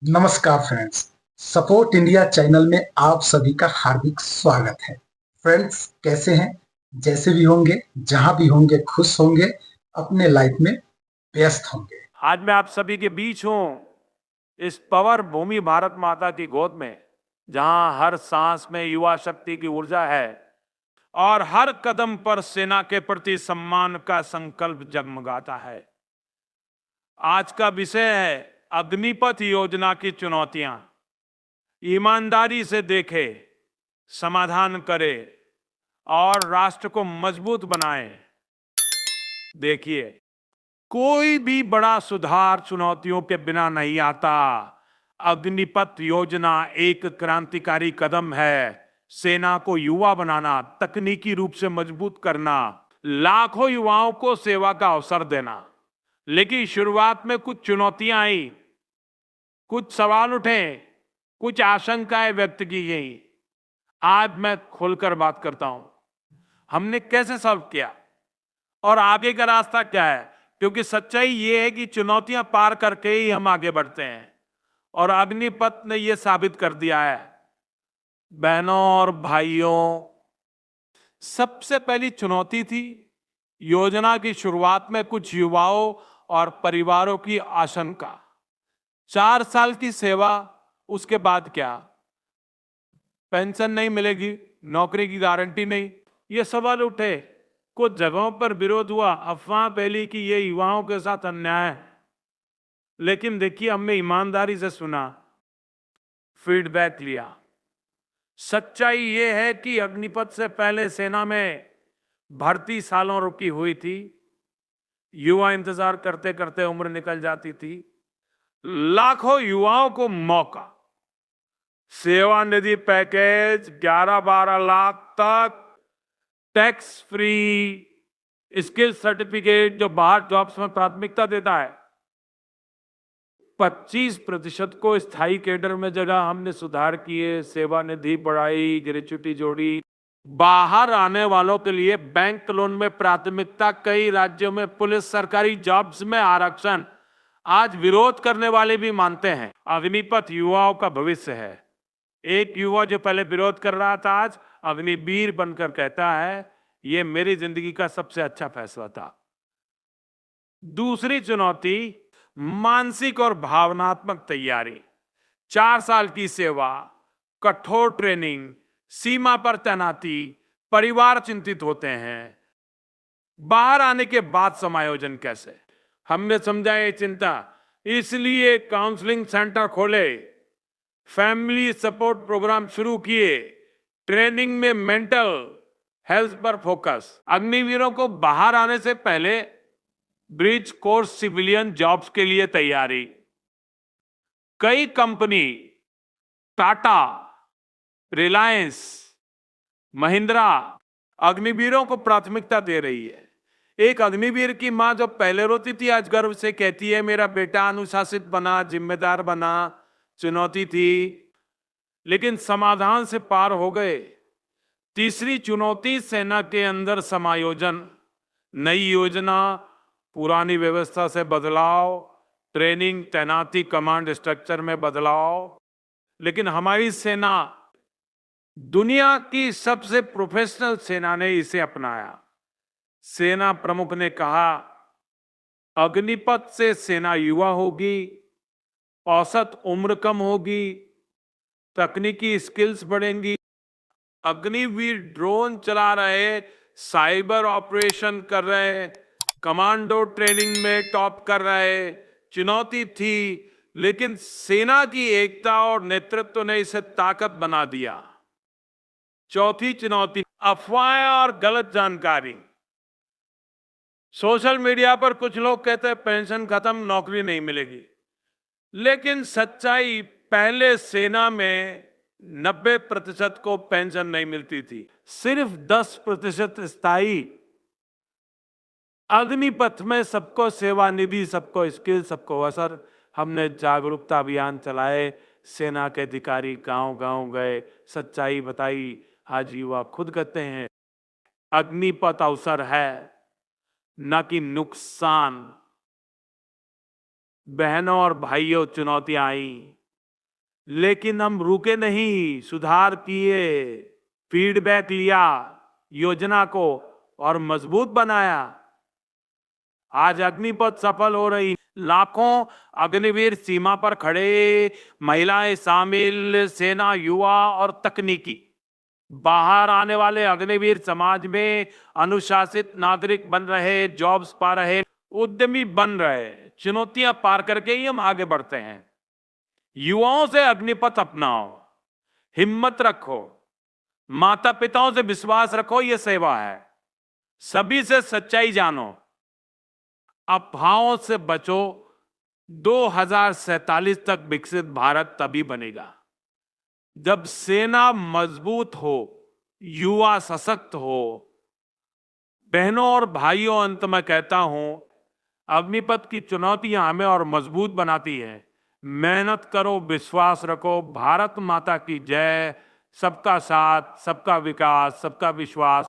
नमस्कार friends. Support India channel में आप सभी का हार्दिक स्वागत है। फ्रेंड्स, कैसे हैं? जैसे भी होंगे, जहां भी होंगे, खुश होंगे, अपने लाइफ में व्यस्त होंगे। आज मैं आप सभी के बीच हूं इस पवर भूमि भारत माता की गोद में, जहां हर सांस में युवा शक्ति की ऊर्जा है और हर कदम पर सेना के प्रति सम्मान का संकल्प जगमगाता है। आज का विषय है अग्निपथ योजना की चुनौतियां। ईमानदारी से देखे, समाधान करे और राष्ट्र को मजबूत बनाए। देखिए, कोई भी बड़ा सुधार चुनौतियों के बिना नहीं आता। अग्निपथ योजना एक क्रांतिकारी कदम है। सेना को युवा बनाना, तकनीकी रूप से मजबूत करना, लाखों युवाओं को सेवा का अवसर देना। लेकिन शुरुआत में कुछ चुनौतियां आई, कुछ सवाल उठे, कुछ आशंकाएं व्यक्त की गई। आज मैं खुलकर बात करता हूं, हमने कैसे सॉल्व किया और आगे का रास्ता क्या है। क्योंकि सच्चाई ये है कि चुनौतियां पार करके ही हम आगे बढ़ते हैं, और अग्निपथ ने यह साबित कर दिया है। बहनों और भाइयों, सबसे पहली चुनौती थी योजना की शुरुआत में कुछ युवाओं और परिवारों की आशंका। 4 साल की सेवा, उसके बाद क्या? पेंशन नहीं मिलेगी, नौकरी की गारंटी नहीं, ये सवाल उठे। कुछ जगहों पर विरोध हुआ, अफवाह फैली कि ये युवाओं के साथ अन्याय है। लेकिन देखिए, हमने ईमानदारी से सुना, फीडबैक लिया। सच्चाई ये है कि अग्निपथ से पहले सेना में भर्ती सालों रुकी हुई थी। युवा इंतजार करते करते उम्र निकल जाती थी। लाखों युवाओं को मौका, सेवानिधि पैकेज 11-12 लाख तक, टैक्स फ्री, स्किल सर्टिफिकेट जो बाहर जॉब्स में प्राथमिकता देता है। 25% को स्थायी कैडर में जगह हमने सुधार किए, सेवानिधि बढ़ाई, ग्रेच्युटी जोड़ी। बाहर आने वालों के लिए बैंक लोन में प्राथमिकता, कई राज्यों में पुलिस सरकारी जॉब्स में आरक्षण। आज विरोध करने वाले भी मानते हैं अग्निपथ युवाओं का भविष्य है। एक युवा जो पहले विरोध कर रहा था, आज अग्निवीर बनकर कहता है, ये मेरी जिंदगी का सबसे अच्छा फैसला था। दूसरी चुनौती, मानसिक और भावनात्मक तैयारी। 4 साल की सेवा, कठोर ट्रेनिंग, सीमा पर तैनाती, परिवार चिंतित होते हैं। बाहर आने के बाद समायोजन कैसे? हमने समझा ये चिंता, इसलिए काउंसलिंग सेंटर खोले, फैमिली सपोर्ट प्रोग्राम शुरू किए, ट्रेनिंग में मेंटल हेल्थ पर फोकस। अग्निवीरों को बाहर आने से पहले ब्रिज कोर्स सिविलियन जॉब्स के लिए तैयारी। कई कंपनी, टाटा, रिलायंस, महिंद्रा अग्निवीरों को प्राथमिकता दे रही है। एक अग्निवीर की मां जो पहले रोती थी, आज गर्व से कहती है, मेरा बेटा अनुशासित बना, जिम्मेदार बना। चुनौती थी, लेकिन समाधान से पार हो गए। तीसरी चुनौती, सेना के अंदर समायोजन। नई योजना, पुरानी व्यवस्था से बदलाव, ट्रेनिंग, तैनाती, कमांड स्ट्रक्चर में बदलाव। लेकिन हमारी सेना, दुनिया की सबसे प्रोफेशनल सेना ने इसे अपनाया। सेना प्रमुख ने कहा, अग्निपथ से सेना युवा होगी, औसत उम्र कम होगी, तकनीकी स्किल्स बढ़ेंगी। अग्निवीर ड्रोन चला रहे, साइबर ऑपरेशन कर रहे, कमांडो ट्रेनिंग में टॉप कर रहे। चुनौती थी, लेकिन सेना की एकता और नेतृत्व ने इसे ताकत बना दिया। चौथी चुनौती, अफवाहें और गलत जानकारी। सोशल मीडिया पर कुछ लोग कहते हैं पेंशन खत्म, नौकरी नहीं मिलेगी। लेकिन सच्चाई, पहले सेना में 90% को पेंशन नहीं मिलती थी, सिर्फ 10% स्थायी। अग्निपथ में सबको सेवानिधि, सबको स्किल, सबको अवसर। हमने जागरूकता अभियान चलाए, सेना के अधिकारी गांव गांव गए, सच्चाई बताई। आज युवा खुद कहते हैं, अग्निपथ अवसर है, न कि नुकसान। बहनों और भाइयों, चुनौतियां आई, लेकिन हम रुके नहीं, सुधार किए, फीडबैक लिया, योजना को और मजबूत बनाया। आज अग्निपथ सफल हो रही, लाखों अग्निवीर सीमा पर खड़े, महिलाएं शामिल, सेना, युवा और तकनीकी। बाहर आने वाले अग्निवीर समाज में अनुशासित नागरिक बन रहे, जॉब्स पा रहे, उद्यमी बन रहे। चुनौतियां पार करके ही हम आगे बढ़ते हैं। युवाओं से अग्निपथ अपनाओ, हिम्मत रखो, माता पिताओं से विश्वास रखो, ये सेवा है। सभी से सच्चाई जानो, अफवाहों से बचो। 2047 तक विकसित भारत तभी बनेगा जब सेना मजबूत हो, युवा सशक्त हो। बहनों और भाइयों, अंत में कहता हूं, अग्निपथ की चुनौतियां हमें और मजबूत बनाती है। मेहनत करो, विश्वास रखो। भारत माता की जय। सबका साथ, सबका विकास, सबका विश्वास।